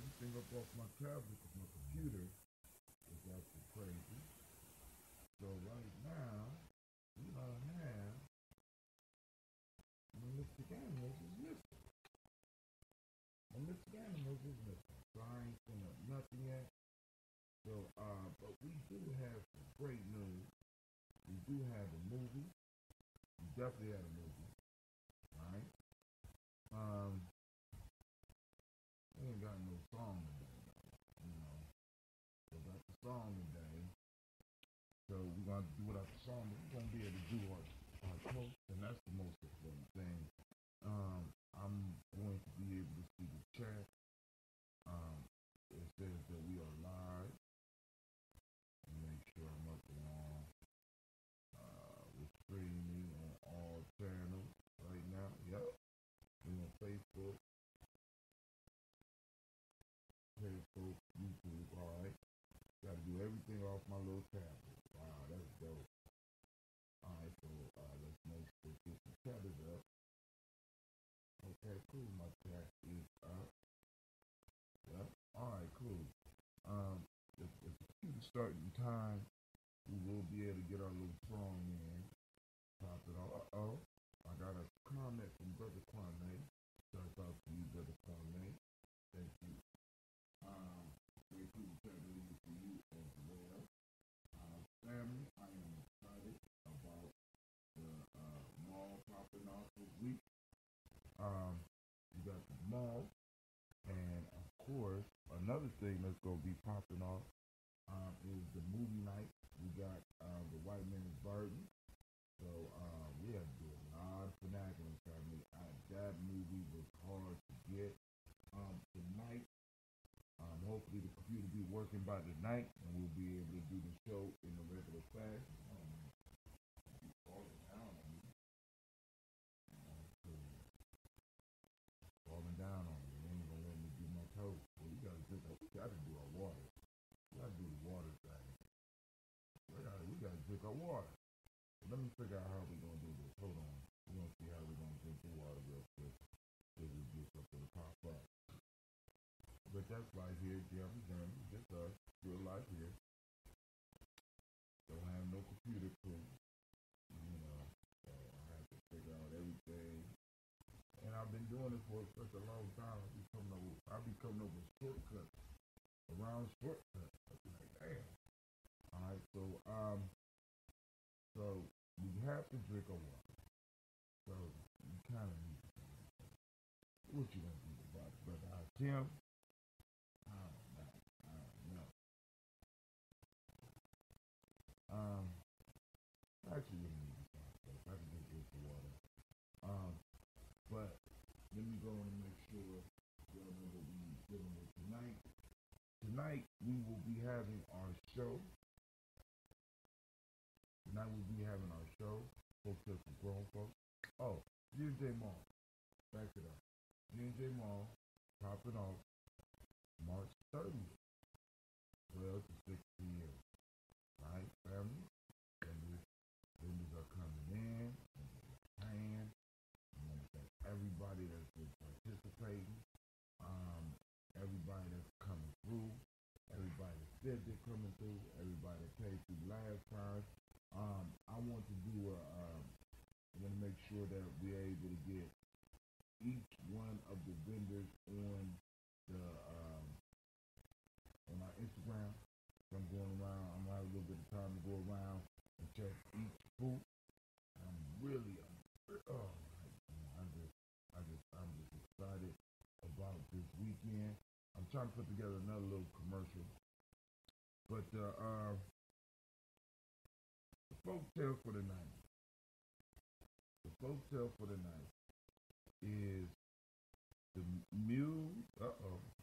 everything up off my tablet because my computer is acting crazy. So right now, we don't have my Mystic Animals is missing. My Mystic Animals is missing. So I ain't seen up nothing yet. So, but we do have some great news. We do have a movie. We definitely had a movie. Alright? We ain't got no song today, you know. We got the song today. So we're going to do without the song, but we're going to be able to do our post, and that's the most important thing. I'm going to be able to see the chat. It says that we are live. And make sure I'm up and on. We're streaming on all channels right now. Yep. We're on Facebook, YouTube. Alright. Got to do everything off my little tablet. Wow, that's dope. Alright, so let's make sure the chat is up. Okay, cool. My chat is up. Yep. Alright, cool. If it's starting time, we will be able to get our little song in. Pop it on. I got a comment from Brother Kwame. Shout out to you, Brother Kwame. Thank you. Very cool to chat with you as well. Family, I am excited about the mall popping off this week. You got the mall, and of course, another thing that's going to be popping off is the movie night. We got the White Man's Burden. So we had to do a lot of finagling, family. That movie was hard to get. Tonight, hopefully the computer will be working by tonight, and we'll be able to do the show in the regular fashion. Falling down on me. Falling down on me. They ain't gonna let me do my toast. So we gotta do our water. We gotta do the water thing. We gotta drink our water. Let me figure out how we're gonna do this. Hold on. We're gonna see how we're gonna drink the water real quick. So we get something to pop up. But that's right here, Gye-Nyame, just us. Still live here. Don't have no computer crew. You know. So I have to figure out everything. And I've been doing it for such a long time. I'll be coming up with shortcuts. Around shortcuts. I'll be like, damn. Alright, so we have to drink a water. So you kind of need to. What you gonna do about it, brother? Tim? I don't know. Actually, we need to stop this. I can just drink the water. But let me go and make sure y'all know what we're dealing with tonight. Tonight we will be having our show. Folks just for grown folks. Oh, G&J Mall. Back it up. G&J Mall popping off March 30th. 12 to 6 p.m. Right, family? Vendors are coming in, and they're paying. I want to thank everybody that's been participating, everybody that's coming through, everybody that said they're coming through, everybody that paid through last time. I want to make sure that we're able to get each one of the vendors on our Instagram. I'm going around. I'm gonna have a little bit of time to go around and check each booth. I'm just excited about this weekend. I'm trying to put together another little commercial, but the folk tale for the night. The folk tale for the night is the mule.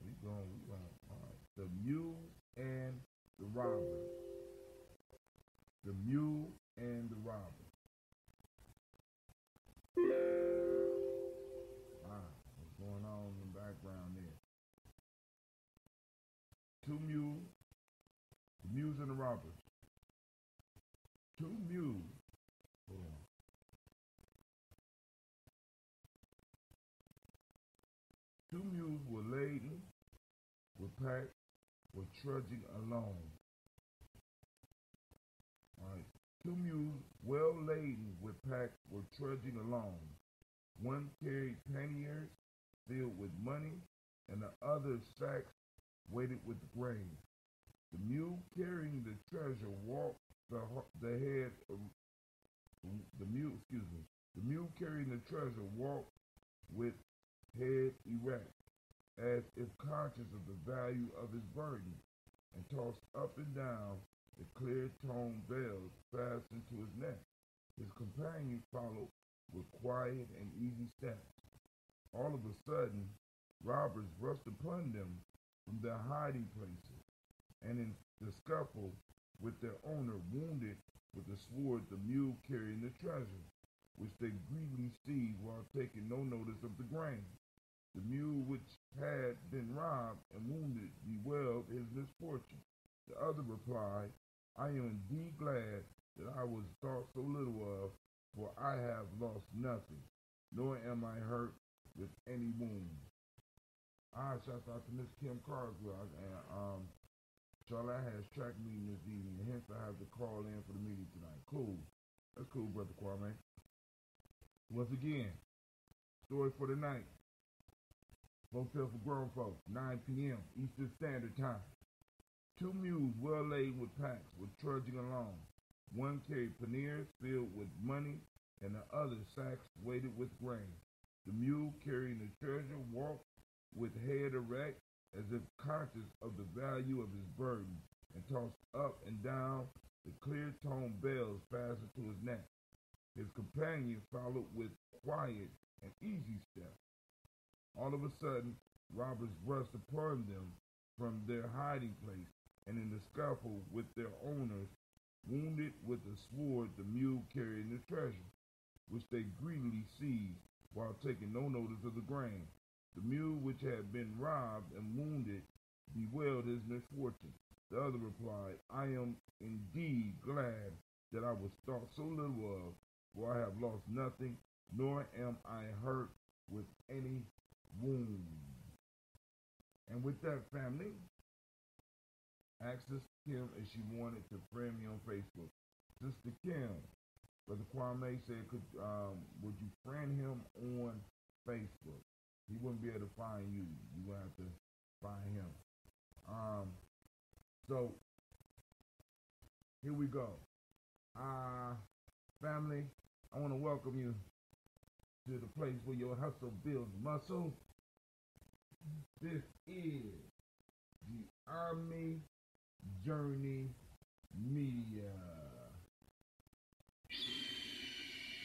We going. All right. The mule and the robber. The mule and the robber. What's going on in the background there? Two mules. The mules and the robbers. Two mules. Hold on. Two mules were laden packs were trudging along. All right. Two mules, well laden with packs, were trudging along. One carried panniers filled with money, and the other sacks weighted with grain. The mule carrying the treasure walked the head. The mule carrying the treasure walked with head erect, as if conscious of the value of his burden, and tossed up and down the clear-toned bells fastened to his neck. His companion followed with quiet and easy steps. All of a sudden, robbers rushed upon them from their hiding places, and in the scuffle with their owner, wounded with a sword the mule carrying the treasure, which they greedily seized while taking no notice of the grain. The mule which had been robbed and wounded bewailed his misfortune. The other replied, I am indeed glad that I was thought so little of, for I have lost nothing, nor am I hurt with any wound. Shouts out to Miss Kim Carswell. And Charlotte has track meeting this evening, hence I have to call in for the meeting tonight. Cool. That's cool, Brother Kwame. Once again, story for the night. Hotel for grown folks, 9 p.m. Eastern Standard Time. Two mules well laden with packs were trudging along. One carried panniers filled with money, and the other sacks weighted with grain. The mule carrying the treasure walked with head erect, as if conscious of the value of his burden, and tossed up and down the clear-toned bells fastened to his neck. His companion followed with quiet and easy steps. All of a sudden, robbers rushed upon them from their hiding place, and in the scuffle with their owners, wounded with a sword the mule carrying the treasure, which they greedily seized while taking no notice of the grain. The mule which had been robbed and wounded bewailed his misfortune. The other replied, I am indeed glad that I was thought so little of, for I have lost nothing, nor am I hurt with any wound. And with that, family, asked Sister Kim if she wanted to friend me on Facebook. Sister Kim, Brother Kwame said, would you friend him on Facebook? He wouldn't be able to find you. You would have to find him. So here we go. Family, I want to welcome you to the place where your hustle builds muscle. This is the Army Journey Media.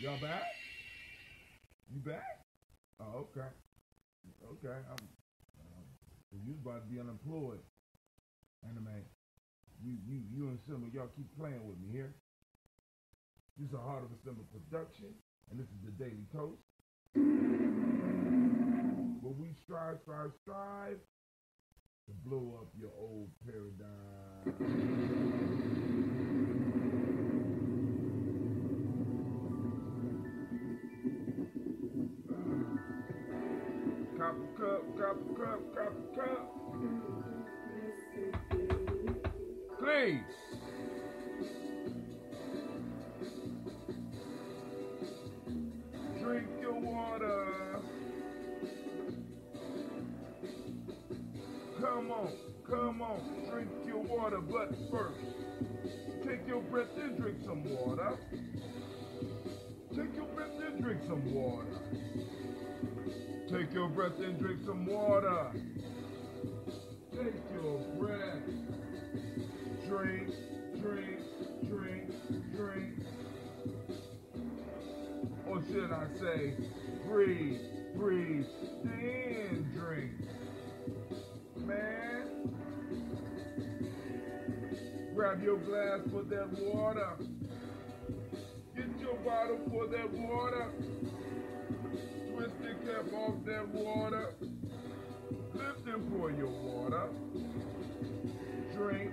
Y'all back? You back? Oh, okay. Okay. You about to be unemployed. Anime. You and Simba, y'all keep playing with me here. This is a Heart of a Simba production, and this is the Daily Toast, where we strive to blow up your old paradigm. Cup. Please. Drink your water. Come on, drink your water, but first, take your breath and drink some water. Take your breath and drink some water. Take your breath and drink some water. Take your breath. Drink. Or should I say, breathe, then drink. Man, grab your glass for that water. Get your bottle for that water. Twist the cap off that water. Lift and pour your water. Drink.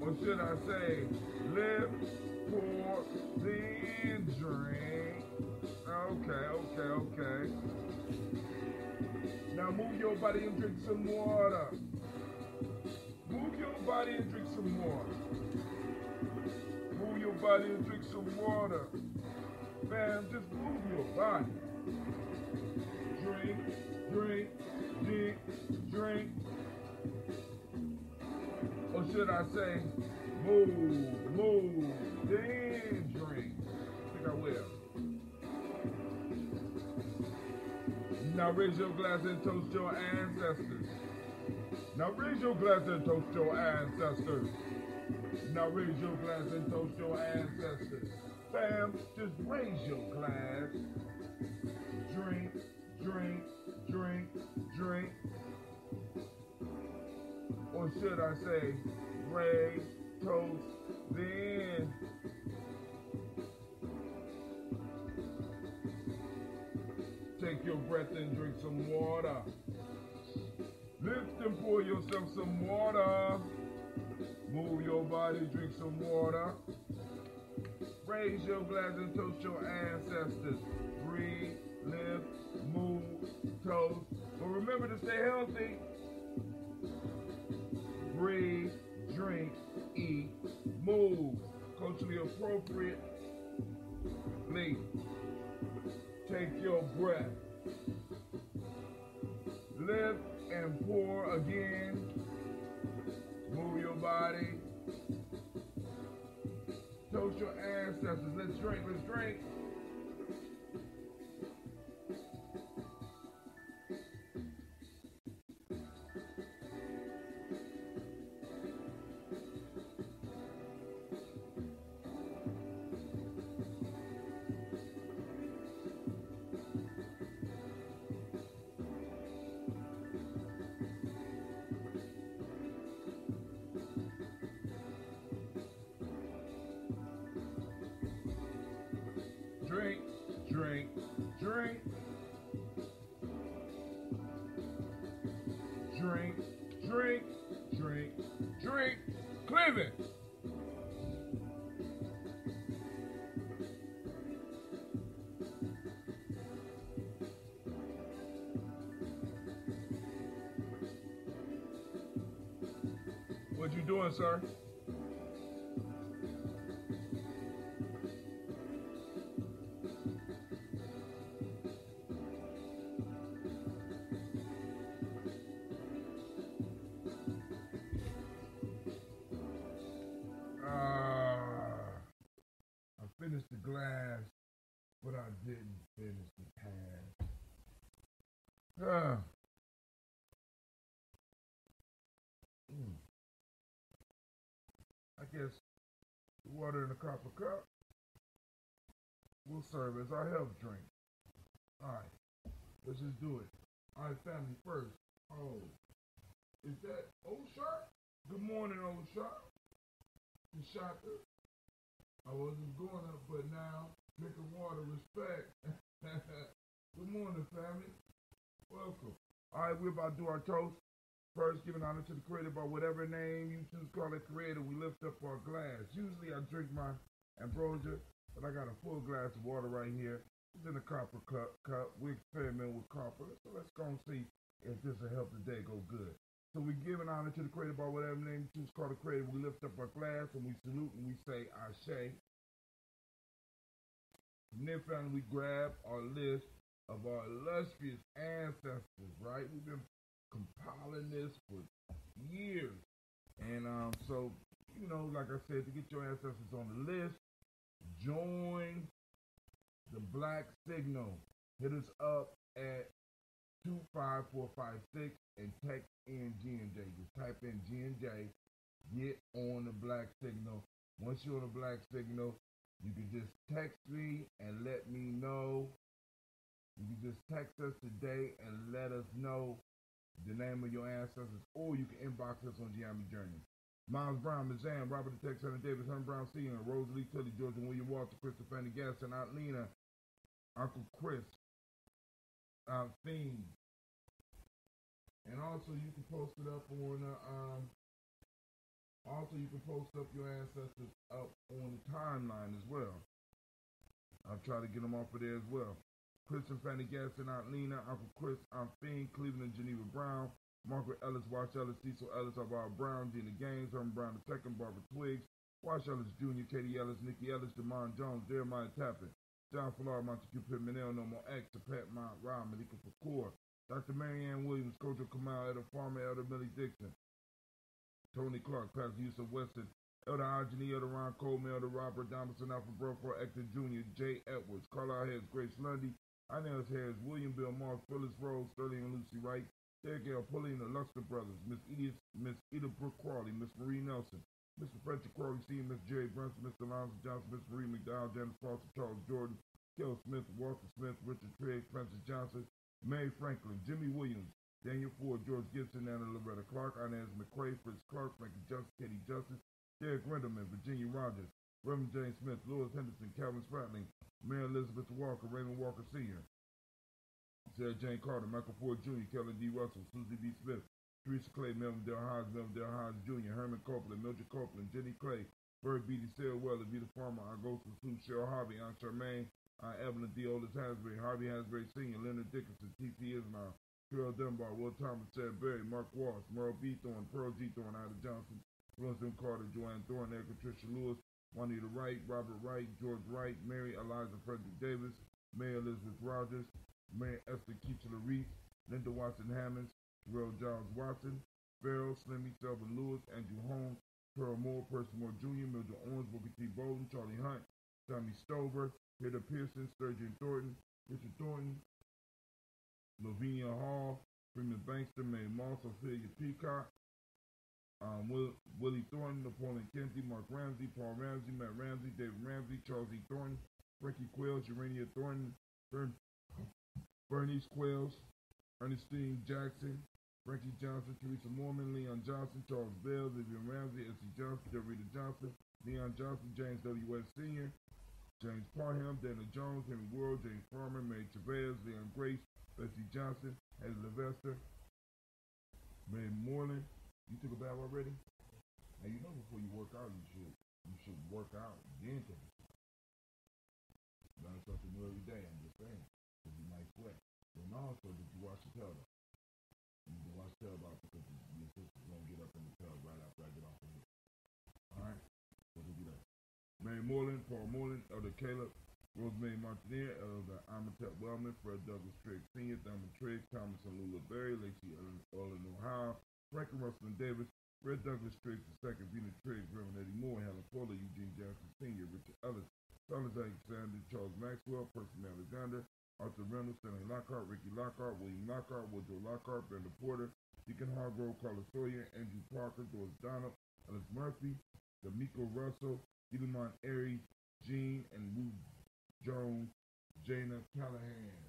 Or should I say, lift, pour, then drink. Okay. Now move your body and drink some water. Move your body and drink some water. Move your body and drink some water. Fam, just move your body. Drink. Or should I say, move, then drink. I think I will. Now raise your glass and toast your ancestors. Now raise your glass and toast your ancestors. Now raise your glass and toast your ancestors. Fam, just raise your glass. Drink. Or should I say, raise, toast, then. Take your breath and drink some water. Lift and pour yourself some water. Move your body, drink some water. Raise your glass and toast your ancestors. Breathe, lift, move, toast. But remember to stay healthy. Breathe, drink, eat, move. Culturally appropriate. Take your breath. Lift and pour again. Move your body. Toast your ancestors. Let's drink. Drink. Cleveland. What you doing, sir? Finished the glass, but I didn't finish the pan. I guess the water in a copper cup will serve as our health drink. Alright, let's just do it. Alright, family first. Oh, is that Old Shark? Good morning, Old Shark. The Shaka. I wasn't going up, but now drinking water, respect. Good morning, family. Welcome. All right, we're about to do our toast. First, giving honor to the Creator by whatever name you choose to call it Creator. We lift up our glass. Usually I drink my ambrosia, but I got a full glass of water right here. It's in a copper cup. We experiment with copper, so let's go and see if this will help the day go good. So we give an honor to the Creator by whatever name you choose to call the Creator. We lift up our glass and we salute and we say Ashe. From there, family, we grab our list of our illustrious ancestors, right? We've been compiling this for years. And so, like I said, to get your ancestors on the list, join the Black Signal. Hit us up at 25456 and text in G&J. Just type in G&J, get on the Black Signal. Once you're on the Black Signal, you can just text me and let me know. You can just text us today and let us know the name of your ancestors, or you can inbox us on Gye-Nyame Journey. Miles Brown, Mazan, Robert the Tex, Hunter Davis, Hunter Brown Sr., Rosalie Tilly, George and William Walter, Christopher Fanny Gaston, Aunt Lena, Uncle Chris, Aunt Fiend. And also you can post it up on your ancestors up on the timeline as well. I'll try to get them off of there as well. Chris and Fanny Gaston, Aunt Lena, Uncle Chris, Aunt Fiend, Cleveland and Geneva Brown, Margaret Ellis, Wash Ellis, Cecil Ellis, Alvaro Brown, Gina Gaines, Herman Brown II, Barbara Twiggs, Wash Ellis Jr., Katie Ellis, Nikki Ellis, Demond Jones, Jeremiah Tappan, John Flora, Montague Pittman, No More X, Pat Mount Rye, Malika Fakour, Dr. Marianne Williams, Coach Kamal, Elder Farmer, Elder Millie Dixon, Tony Clark, Pastor Yusuf Weston, Elder Ageni, Elder Ron Coleman, Elder Robert Donaldson, Alfred Burford, Hector Jr., Jay Edwards, Carlisle Heads, Grace Lundy, Inez Harris, William Bill Moss, Phyllis Rose, Sterling and Lucy Wright, Derek L. Pulley and the Luster Brothers, Miss Edith Brooke Crawley, Miss Marie Nelson, Mr. Frederick Crawley Sr., Miss Jerry Brunson, Mr. Alonzo Johnson, Miss Marie McDowell, Janice Foster, Charles Jordan, Kel Smith, Walter Smith, Richard Trigg, Francis Johnson, Mary Franklin, Jimmy Williams, Daniel Ford, George Gibson, Anna Loretta Clark, Inez McCrae, Fritz Clark, Frankie Justice, Katie Justice, Derek Renderman, Virginia Rogers, Reverend James Smith, Louis Henderson, Calvin Spratling, Mary Elizabeth Walker, Raymond Walker Sr., Sarah Jane Carter, Michael Ford Jr., Kellen D. Russell, Susie B. Smith, Teresa Clay, Melvin Del Hodge Jr., Herman Copeland, Mildred Copeland, Jenny Clay, Bird Beatty, Sarah Weller, Vita Farmer, Augusta Sue, Cheryl Harvey, Aunt Charmaine, Evelyn D. Otis Hansberry, Harvey Hansberry Sr., Leonard Dickinson, T.C. Ismail, Carol Dunbar, Will Thomas, Sarah Berry, Mark Walsh, Merle B. Thorne, Pearl G. Thorne, Ida Johnson, Wilson Carter, Joanne Thorne, Erica Tricia Lewis, Juanita Wright, Robert Wright, George Wright, Mary Eliza Frederick Davis, Mary Elizabeth Rogers, Mary Esther Keachler Reese, Linda Watson Hammonds, Terrell Giles Watson, Farrell, Slimmy, Selvin Lewis, Andrew Holmes, Pearl Moore, Percy Moore Jr., Mildred Owens, Booker T. Bolden, Charlie Hunt, Tommy Stover, Peter Pearson, Sturgeon Thornton, Richard Thornton, Lavinia Hall, Freeman Bankster, Mae Moss, Ophelia Peacock, Willie Thornton, Napoleon Kennedy, Mark Ramsey, Paul Ramsey, Matt Ramsey, David Ramsey, Charles E. Thornton, Frankie Quills, Urania Thornton, Bernice Quills, Ernestine Jackson, Frankie Johnson, Teresa Mormon, Leon Johnson, Charles Bell, Vivian Ramsey, S.C. Johnson, Dorita Johnson, Leon Johnson, James W. West Sr., James Parham, Dana Jones, Henry World, James Farmer, Mary Chavez, Leon Grace, Bessie Johnson, Eddie Levester, Mary Moreland. You took a bath already? Now you know before you work out, you should work out then take a shower. Learn something new every day. I'm just saying, because you might sweat. And also, did you wash your tub? You need to wash your tub out because your sister's gonna get up in the tub right after I get off of here. All right, so we'll do that. Mary Moreland, Paul Moreland, Elder Caleb, Rosemary Martineer, Elder Amatep Wellman, Fred Douglas Trigg Sr., Thurman Trigg, Thomas and Lula Berry, Lacey Ellen Ohio, Franklin Russell and Davis, Fred Douglas Triggs II, Vina Triggs, Reverend Eddie Moore, Helen Fuller, Eugene Jackson Sr., Richard Ellis, Thomas Alexander, Charles Maxwell, Percy Alexander, Arthur Reynolds, Stanley Lockhart, Ricky Lockhart, William Lockhart, Woodrow Lockhart, Brenda Porter, Deacon Hargrove, Carlos Sawyer, Andrew Parker, Doris Donald, Ellis Murphy, D'Amico Russell, Gideon Airy, Jean and Ruth Jones, Jana Callahan,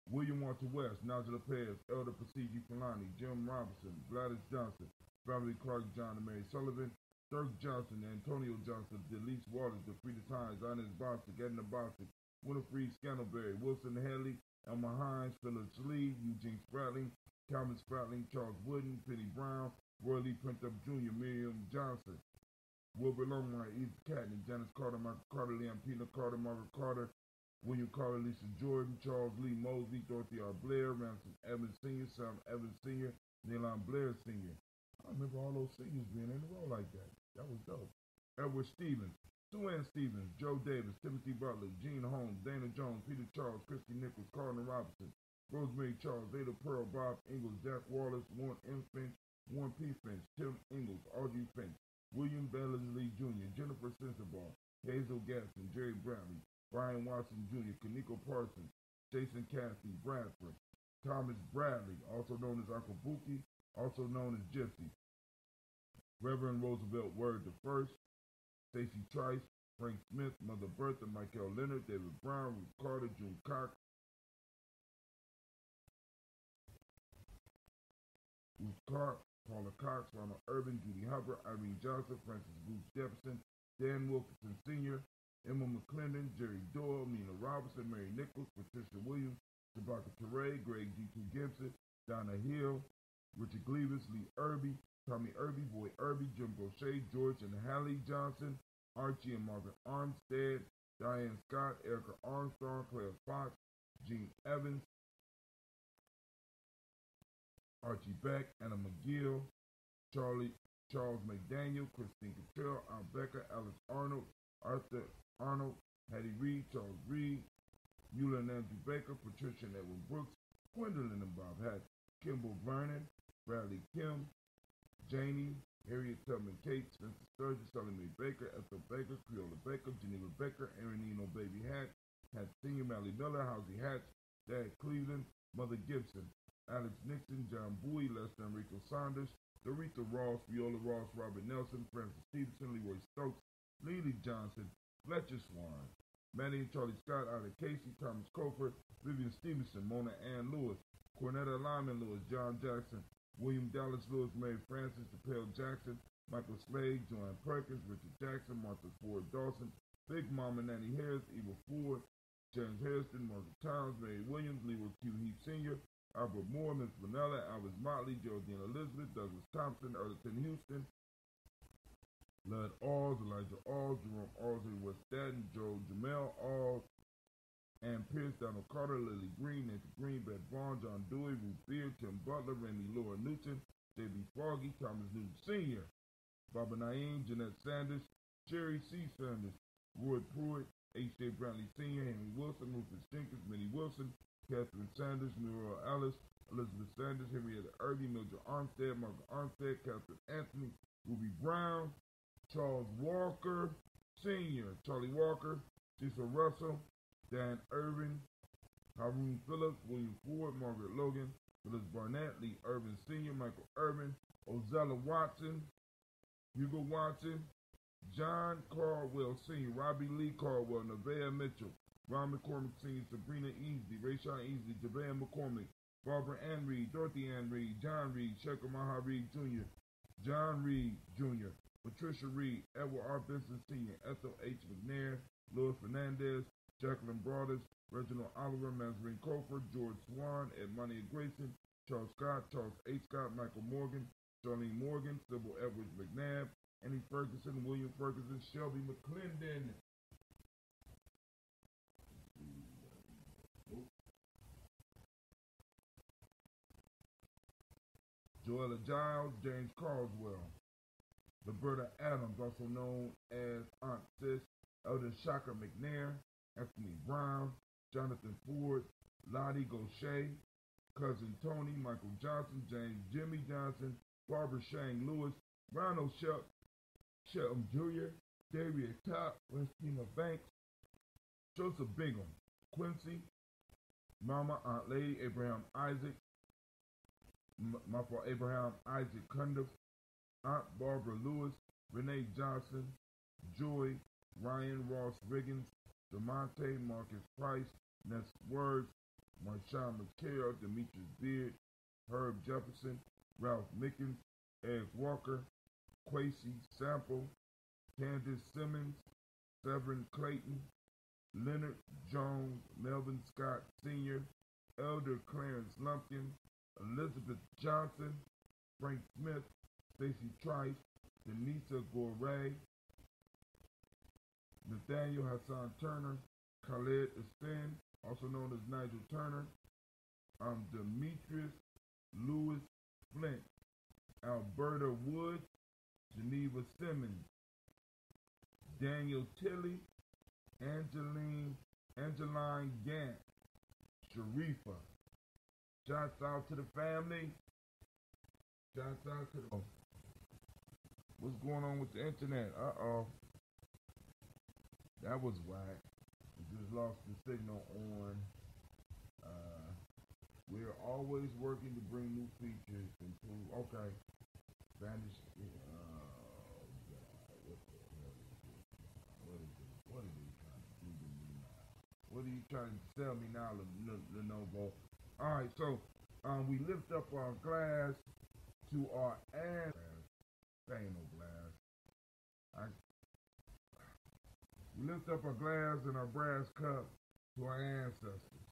William Walter West, Nigel Lopez, Elder Pasigi Fulani, Jim Robinson, Gladys Johnson, Beverly Clark, John and Mary Sullivan, Dirk Johnson, Antonio Johnson, Delise Waters, DeFrida Tynes, Inez Bostic, Edna Bostic, Winifred Scantleberry, Wilson Haley, Elma Hines, Phyllis Lee, Eugene Spratling, Calvin Spratling, Charles Wooden, Penny Brown, Roy Lee Printup Jr., Miriam Johnson, Wilbur Longmire, Edith Catney, Janice Carter, Michael Carter, Leon Pina Carter, Margaret Carter, William Carter, Lisa Jordan, Charles Lee Mosley, Dorothy R. Blair, Ransom Evans Sr., Sam Evans Sr., Neilon Blair Sr. I remember all those seniors being in a row like that. That was dope. Edward Stevens, Sue Ann Stevens, Joe Davis, Timothy Butler, Gene Holmes, Dana Jones, Peter Charles, Christy Nichols, Cardinal Robinson, Rosemary Charles, Ada Pearl, Bob Ingalls, Jack Wallace, Warren M. Finch, Warren P. Finch, Tim Ingalls, Audrey Finch, William Bellinsley Jr., Jennifer Sensabaugh, Hazel Gaston, Jerry Bradley, Brian Watson Jr., Kaniko Parsons, Jason Cassidy, Bradford, Thomas Bradley, also known as Uncle Buki, also known as Gypsy, Reverend Roosevelt Word I, Stacey Trice, Frank Smith, Mother Bertha, Michael Leonard, David Brown, Ruth Carter, June Cox, Paula Cox, Ronald Urban, Judy Hubbard, Irene Johnson, Francis Booth Jefferson, Dan Wilkinson Sr., Emma McClendon, Jerry Doyle, Nina Robinson, Mary Nichols, Patricia Williams, Tabaka Teray, Greg G.T. Gibson, Donna Hill, Richard Gleavis, Lee Irby, Tommy Irby, Boy Irby, Jim Brochet, George and Hallie Johnson, Archie and Margaret Armstead, Diane Scott, Erica Armstrong, Claire Fox, Gene Evans, Archie Beck, Anna McGill, Charles McDaniel, Christine Cottrell, Aunt Becca, Alice Arnold, Arthur Arnold, Hattie Reed, Charles Reed, Eula and Andrew Baker, Patricia and Edwin Brooks, Gwendolyn and Bob Hatch, Kimball Vernon, Bradley Kim, Janie, Harriet Tubman Kate, Spencer Sturgis, Sally Mae Baker, Ethel Baker, Creola Baker, Geneva Baker, Erin Eno Baby Hatch, Hatch Senior, Mally Miller, Housie Hatch, Dad Cleveland, Mother Gibson, Alex Nixon, John Bowie, Lester Enrico Saunders, Doretha Ross, Viola Ross, Robert Nelson, Francis Stevenson, Leroy Stokes, Lily Johnson, Fletcher Swan, Maddie and Charlie Scott, Ida Casey, Thomas Cofer, Vivian Stevenson, Mona Ann Lewis, Cornetta Lyman Lewis, John Jackson, William Dallas Lewis, Mary Francis, DePaul Jackson, Michael Slade, Joanne Perkins, Richard Jackson, Martha Ford Dawson, Big Mama Nanny Harris, Eva Ford, James Harrison, Margaret Towns, Mary Williams, Leroy Q. Heath Sr., Albert Moore, Miss Vanilla, Alvis Motley, Geraldine Elizabeth, Douglas Thompson, Erlington Houston, Lud Alls, Elijah Alls, Jerome Alls, West Staten, Joe Jamel Alls, Ann Pierce, Donald Carter, Lily Green, Nancy Green, Beth Vaughn, John Dewey, Ruth Beard, Tim Butler, Randy Laura Newton, J.B. Foggy, Thomas Newton Sr., Baba Naeem, Jeanette Sanders, Jerry C. Sanders, Roy Pruitt, H.J. Brantley Sr., Henry Wilson, Rufus Jenkins, Minnie Wilson, Catherine Sanders, Muriel Ellis, Elizabeth Sanders, Henrietta Irby, Mildred Armstead, Margaret Armstead, Catherine Anthony, Ruby Brown, Charles Walker Sr., Charlie Walker, Cecil Russell, Dan Irvin, Haroon Phillips, William Ford, Margaret Logan, Phyllis Barnett, Lee Irvin Sr., Michael Irvin, Ozella Watson, Hugo Watson, John Caldwell Sr., Robbie Lee Caldwell, Nevaeh Mitchell, Ron McCormick Sr., Sabrina Easley, Rayshawn Easley, Javon McCormick, Barbara Ann Reed, Dorothy Ann Reed, John Reed, Shekhar Maha Reed Jr., John Reed Jr., Patricia Reed, Edward R. Benson Sr., Ethel H. McNair, Louis Fernandez, Jacqueline Broadus, Reginald Oliver, Mazarine Cofer, George Swan, Edmonia Grayson, Charles Scott, Charles A. Scott, Michael Morgan, Charlene Morgan, Sybil Edwards McNabb, Annie Ferguson, William Ferguson, Shelby McClendon, Joella Giles, James Carswell, Roberta Adams, also known as Aunt Sis, Elder Shaka McNair, Anthony Brown, Jonathan Ford, Lottie Gaucher, Cousin Tony, Michael Johnson, James Jimmy Johnson, Barbara Shang Lewis, Ronald Shelton Jr., Daria Top, Christina Banks, Joseph Bingham, Quincy, Mama Aunt Lady, Abraham Isaac, Abraham Isaac Cundiff, Aunt Barbara Lewis, Renee Johnson, Joy, Ryan Ross Riggins, DeMonte, Marcus Price, Ness Words, Marshawn McHale, Demetrius Beard, Herb Jefferson, Ralph Mickens, Eric Walker, Quasi Sample, Candace Simmons, Severin Clayton, Leonard Jones, Melvin Scott Sr., Elder Clarence Lumpkin, Elizabeth Johnson, Frank Smith, Stacy Trice, Denisa Goray, Nathaniel Hassan Turner, Khaled Esten, also known as Nigel Turner, Demetrius Lewis Flint, Alberta Wood, Geneva Simmons, Daniel Tilley, Angeline Gant, Sharifa. Shouts out to the family. Shouts out to the... What's going on with the internet? That was whack. We just lost the signal on. We're always working to bring new features, improve. Okay. Spanish. What are they trying to do to me now? What are you trying to tell me now, Lenovo? All right, so we lift up our glass to our ancestors. That ain't no glass. We lift up our glass and our brass cup to our ancestors.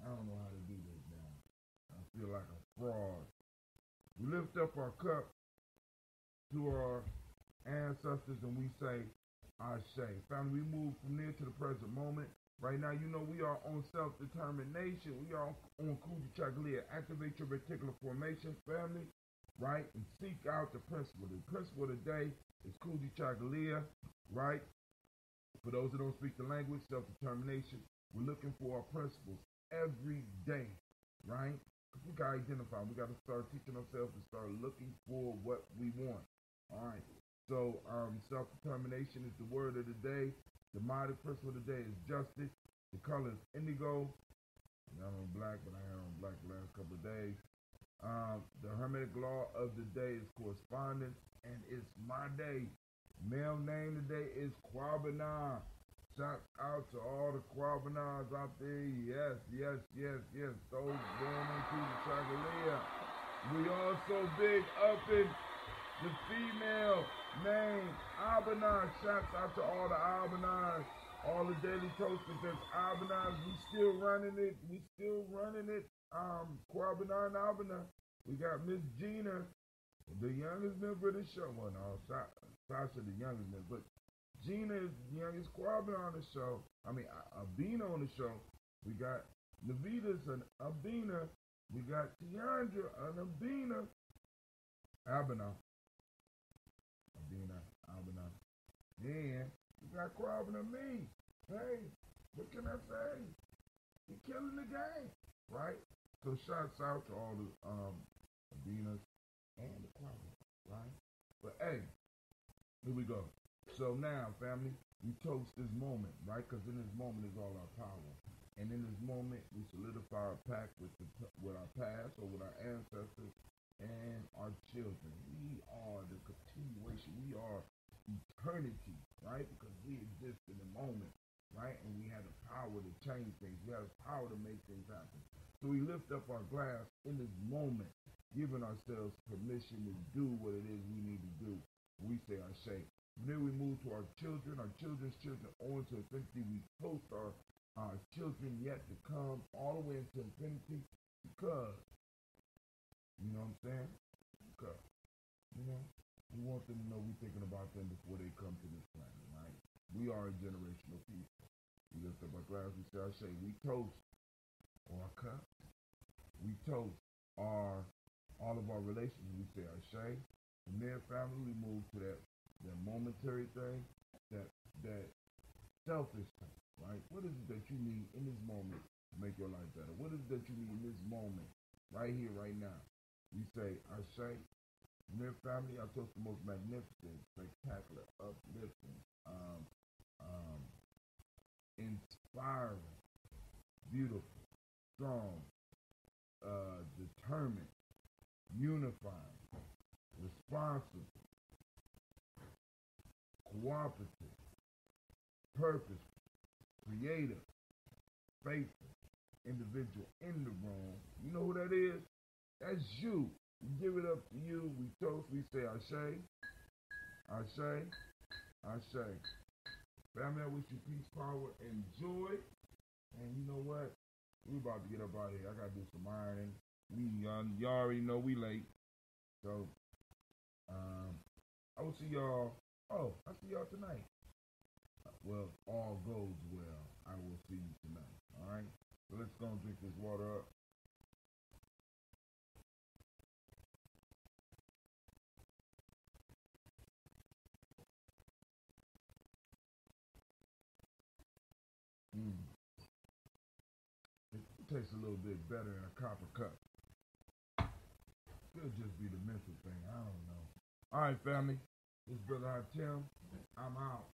I don't know how to do this now. I feel like a fraud. We lift up our cup to our ancestors and we say, I say. Family, we move from there to the present moment. Right now, you know we are on self-determination. We are on Kujichagulia. Activate your reticular formation, family, right? And seek out the principle. The principle of the day is Kujichagulia, right? For those who don't speak the language, self-determination, we're looking for our principles every day, right? We got to identify. We got to start teaching ourselves to start looking for what we want. All right. So self-determination is the word of the day. The modern principle of the day is justice. The color is indigo. I'm on black, but I had on black the last couple of days. The hermetic law of the day is correspondence, and it's my day. Male name today is Kwabana. Shout out to all the Kwabanas out there. Yes, yes, yes, yes. Those born into the Chagalia. We also big up in the female name, Abanas. Shouts out to all the Abanas. All the daily toasters that's Abanas. We still running it. Kwabana and Abana. We got Miss Gina, the youngest member of the show. Well, no, Sasha, the youngest member, but Gina is the youngest Kwabana on the show. I mean, Abina on the show. We got Navitas and Abina. We got Tiandra and Abina. Abina. And we got Kwabana and me. Hey, what can I say? You're killing the game, right? So shouts out to all the Abinas and the Kwabana, right? But hey, here we go. So now, family, we toast this moment, right? Because in this moment is all our power. And in this moment, we solidify our pact with our past or with our ancestors and our children. We are the continuation. We are eternity, right? Because we exist in the moment, right? And we have the power to change things. We have the power to make things happen. So we lift up our glass in this moment, giving ourselves permission to do what it is we need to do. We say our shake. Then we move to our children, our children's children, on to infinity. We toast our children yet to come all the way into infinity because, you know what I'm saying? Because, you know, we want them to know we're thinking about them before they come to this planet, right? We are a generational people. We lift up our glass, we say our shake. We toast our cup. We toast all of our relations, we say our shake. From there, family, we move to that momentary thing, that selfish thing, right? What is it that you need in this moment to make your life better? What is it that you need in this moment, right here, right now? We say, I say, from their family, I toast the most magnificent, spectacular, uplifting, inspiring, beautiful, strong, determined, unifying, responsible, cooperative, purposeful, creative, faithful individual in the room. You know who that is? That's you. We give it up to you. We toast. We say, Ashe, Ashe, Ashe. Family, I wish you peace, power, and joy. And you know what? We about to get up out of here. I got to do some ironing. Y'all already know we late. So, I will see y'all. Oh, I see y'all tonight. Well, all goes well. I will see you tonight. All right? So let's go and drink this water up. It tastes a little bit better in a copper cup. Could just be the mental thing. I don't know. All right, family. This is Brother Hatim. I'm out.